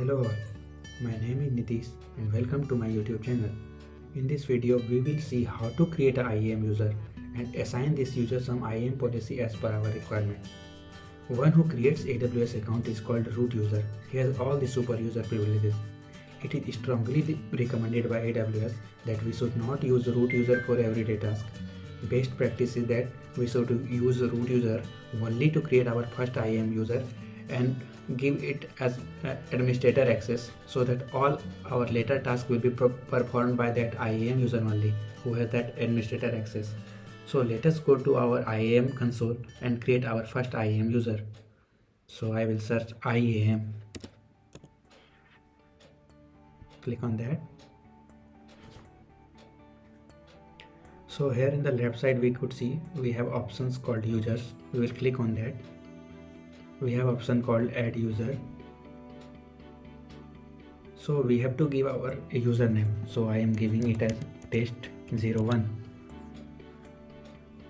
Hello all, my name is Nitish and welcome to my YouTube channel. In this video we will see how to create an IAM user and assign this user some IAM policy as per our requirement. One who creates AWS account is called root user. He has all the super user privileges. It is strongly recommended by AWS that we should not use root user for everyday task. Best practice is that we should use root user only to create our first IAM user and give it as administrator access so that all our later tasks will be performed by that IAM user only who has that administrator access. So let us go to our IAM console and create our first IAM user. So I will search IAM, click on that. So here in the left side we could see we have options called users. We will click on that. We have option called add user. So we have to give our username. So I am giving it as test01.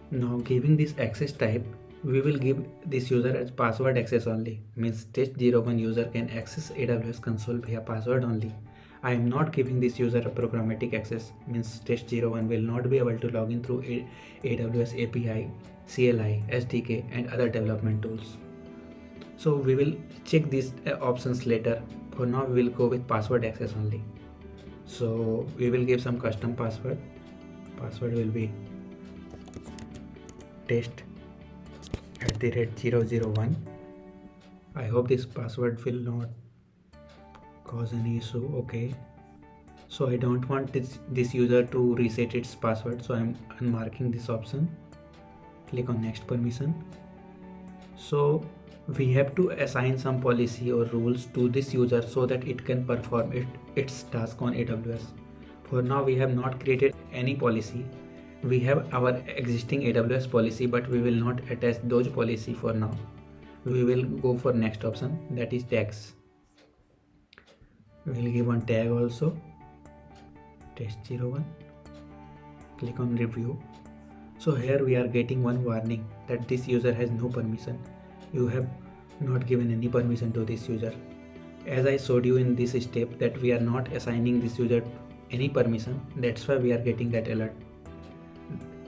Now giving this access type, we will give this user as password access only. Means test01 user can access AWS console via password only. I am not giving this user a programmatic access. Means test01 will not be able to log in through AWS API, CLI, SDK and other development tools. So we will check these options later. For now we will go with password access only. So we will give some custom password. Password will be test@001. I hope this password will not cause any issue. Okay. So I don't want this user to reset its password. So I am unmarking this option. Click on next permission. So we have to assign some policy or rules to this user so that it can perform its task on AWS. For now we have not created any policy. We have our existing AWS policy, but we will not attach those policy for now. We will go for next option, that is tags. We will give one tag also, test01. Click on review. So here we are getting one warning that this user has no permission. You have not given any permission to this user. As I showed you in this step that we are not assigning this user any permission, that's why we are getting that alert.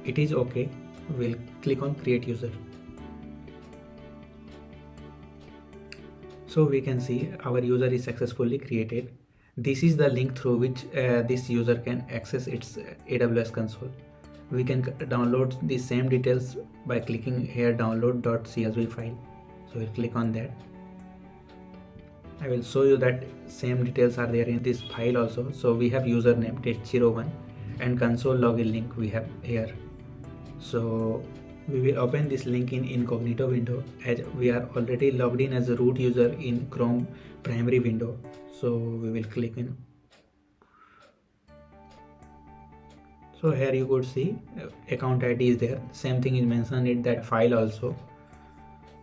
It is okay. We'll click on create user. So we can see our user is successfully created. This is the link through which this user can access its AWS console. We can download the same details by clicking here download.csv file. So we'll click on that. I will show you that same details are there in this file also. So we have username test01 and console login link we have here. So we will open this link in incognito window as we are already logged in as a root user in Chrome primary window. So we will click in. So here you could see account ID is there. Same thing is mentioned in that file also.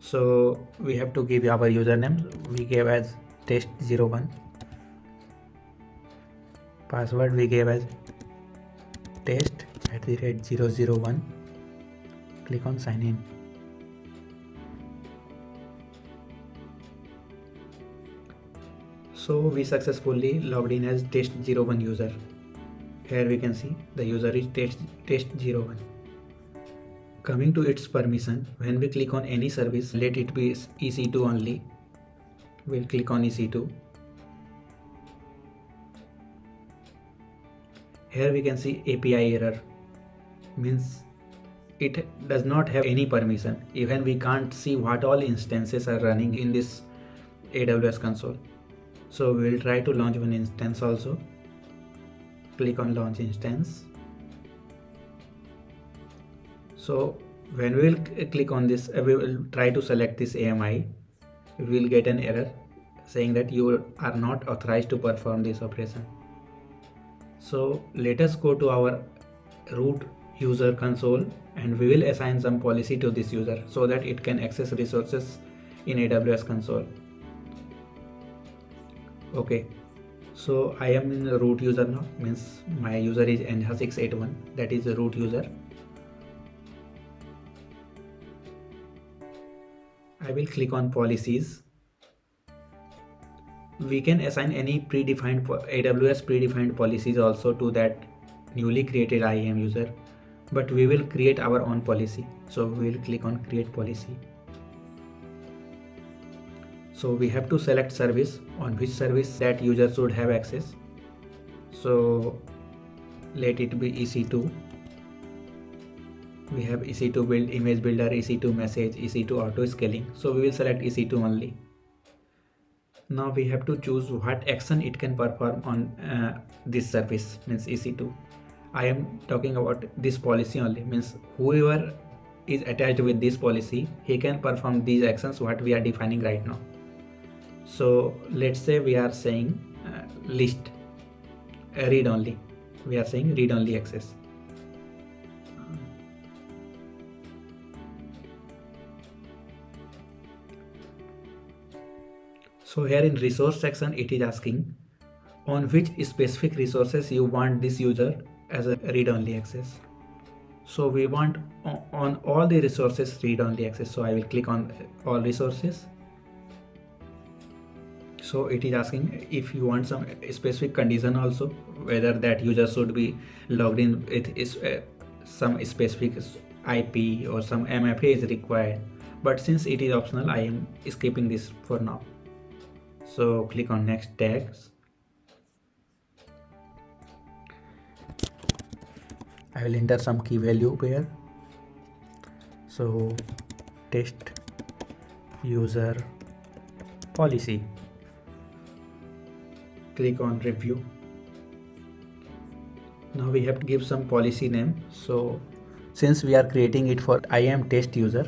So we have to give our username. We gave as test01. Password we gave as test@001. Click on sign in. So we successfully logged in as test01 user. Here we can see the user is test01. Coming to its permission, when we click on any service, let it be EC2 only. We'll click on EC2. Here we can see API error. Means it does not have any permission. Even we can't see what all instances are running in this AWS console. So we will try to launch one instance also. Click on launch instance. So when we will click on this, we will try to select this AMI. We will get an error saying that you are not authorized to perform this operation. So let us go to our root user console and we will assign some policy to this user so that it can access resources in AWS console. Okay. So I am in the root user now, means my user is NH681, that is the root user. I will click on policies. we can assign any predefined AWS predefined policies also to that newly created IAM user, but we will create our own policy. So we will click on create policy. So we have to select service, on which service that user should have access. So let it be EC2. We have EC2 build, image builder, EC2 message, EC2 auto scaling. So we will select EC2 only. Now we have to choose what action it can perform on this service, means EC2. I am talking about this policy only, means whoever is attached with this policy, he can perform these actions what we are defining right now. So let's say we are saying list read only. We are saying read only access. So here in resource section, it is asking on which specific resources you want this user as a read only access. So we want on all the resources read only access. So I will click on all resources. So it is asking if you want some specific condition also, whether that user should be logged in with some specific IP or some MFA is required. But since it is optional, I am skipping this for now. So click on next tags. I will enter some key value here. So test user policy. Click on review. Now we have to give some policy name. So since we are creating it for IAM test user,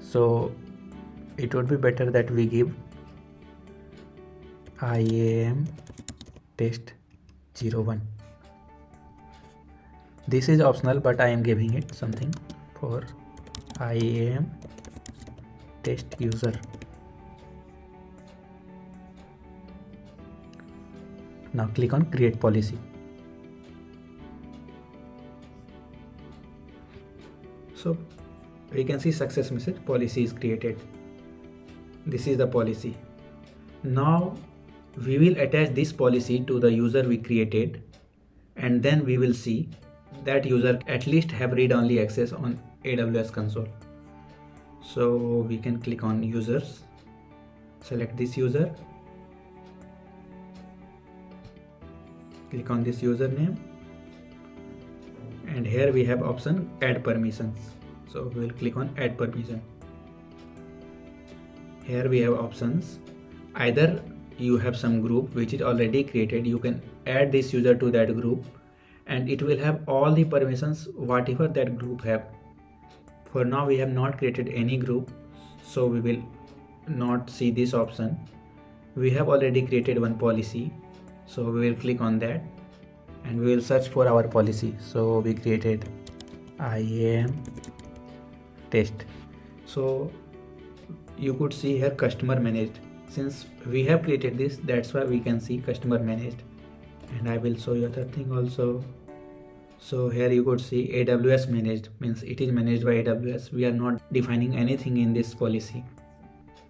so it would be better that we give IAM test 01. This is optional, but I am giving it something for IAM test user. Now click on create policy. So we can see success message, policy is created. This is the policy. Now we will attach this policy to the user we created, and then we will see that user at least have read only access on AWS console. So we can click on users, select this user, click on this username, and here we have option add permissions. So we will click on add permission. Here we have options. Either you have some group which is already created, you can add this user to that group and it will have all the permissions whatever that group have. For now we have not created any group, so we will not see this option. We have already created one policy, so we will click on that and we will search for our policy. So we created IAM test. So you could see here customer managed. Since we have created this, that's why we can see customer managed. And I will show you other thing also. So here you could see AWS managed, means it is managed by AWS. We are not defining anything in this policy.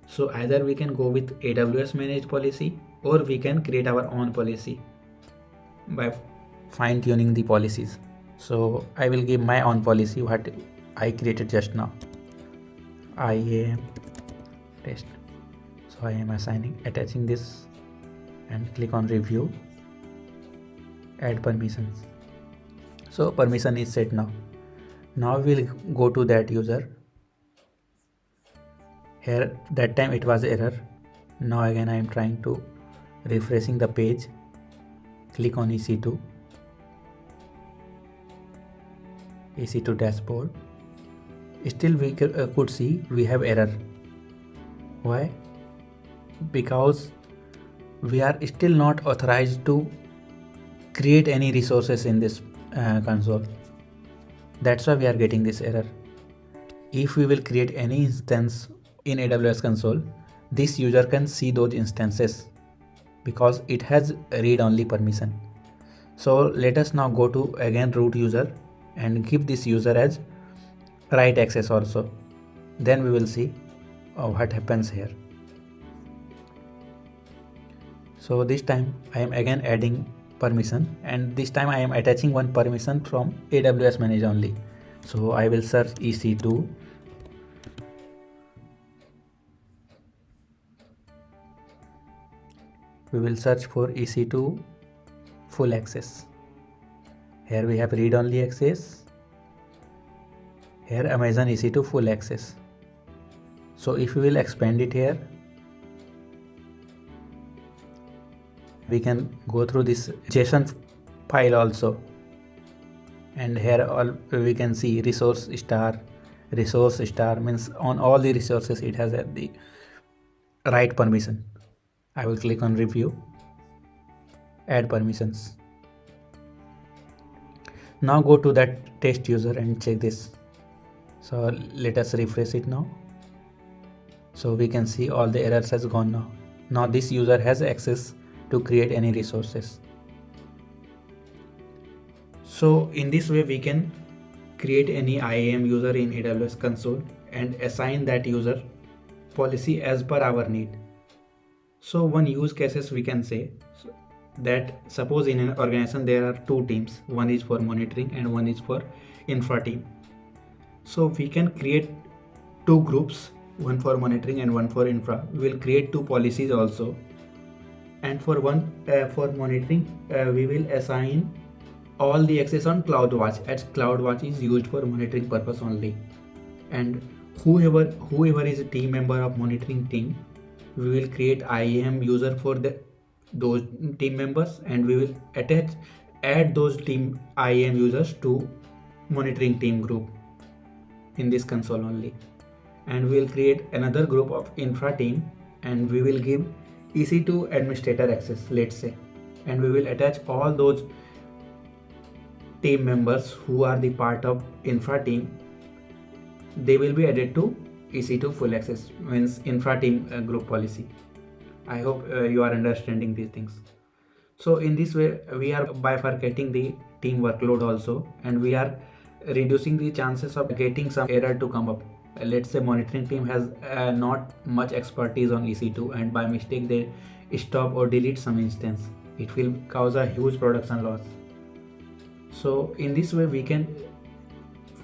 So either we can go with AWS managed policy or we can create our own policy by fine tuning the policies. So I will give my own policy what I created just now. IAM test. So I am attaching this and click on review, add permissions. So permission is set now. Now we'll go to that user. Here that time it was error. Now again I am trying to refreshing the page. Click on EC2 dashboard. Still we could see we have error. Why? Because we are still not authorized to create any resources in this console. That's why we are getting this error. If we will create any instance in AWS console, this user can see those instances because it has read only permission. So let us now go to again root user and give this user as write access also. Then we will see what happens here. So this time I am again adding permission, and this time I am attaching one permission from AWS manage only. So I will search EC2. We will search for EC2 full access. Here we have read only access. Here Amazon EC2 full access. So if we will expand it here, we can go through this JSON file also, and here all we can see resource star means on all the resources it has the right permission. I will click on review, add permissions. Now go to that test user and check this. So let us refresh it now. So we can see all the errors has gone now. Now this user has access to create any resources. So in this way we can create any IAM user in AWS console and assign that user policy as per our need. So one use cases we can say that suppose in an organization there are two teams, one is for monitoring and one is for infra team. So we can create two groups, one for monitoring and one for infra. We will create two policies also, and for one for monitoring we will assign all the access on CloudWatch, as CloudWatch is used for monitoring purpose only, and whoever is a team member of monitoring team, we will create IAM user for those team members, and we will add those team IAM users to monitoring team group in this console only, and we will create another group of infra team, and we will give EC2 administrator access, let's say, and we will attach all those team members who are the part of infra team. They will be added to EC2 full access, means infra team group policy. I hope you are understanding these things. So in this way we are bifurcating the team workload also, and we are reducing the chances of getting some error to come up. Let's say monitoring team has not much expertise on EC2, and by mistake they stop or delete some instance. It will cause a huge production loss. So in this way we can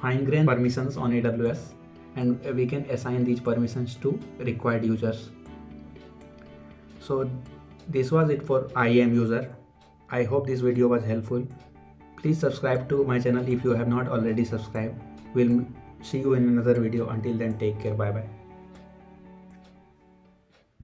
fine-grain permissions on AWS, and we can assign these permissions to required users. So this was it for IAM user. I hope this video was helpful. Please subscribe to my channel if you have not already subscribed. We'll see you in another video. Until then, take care. Bye bye.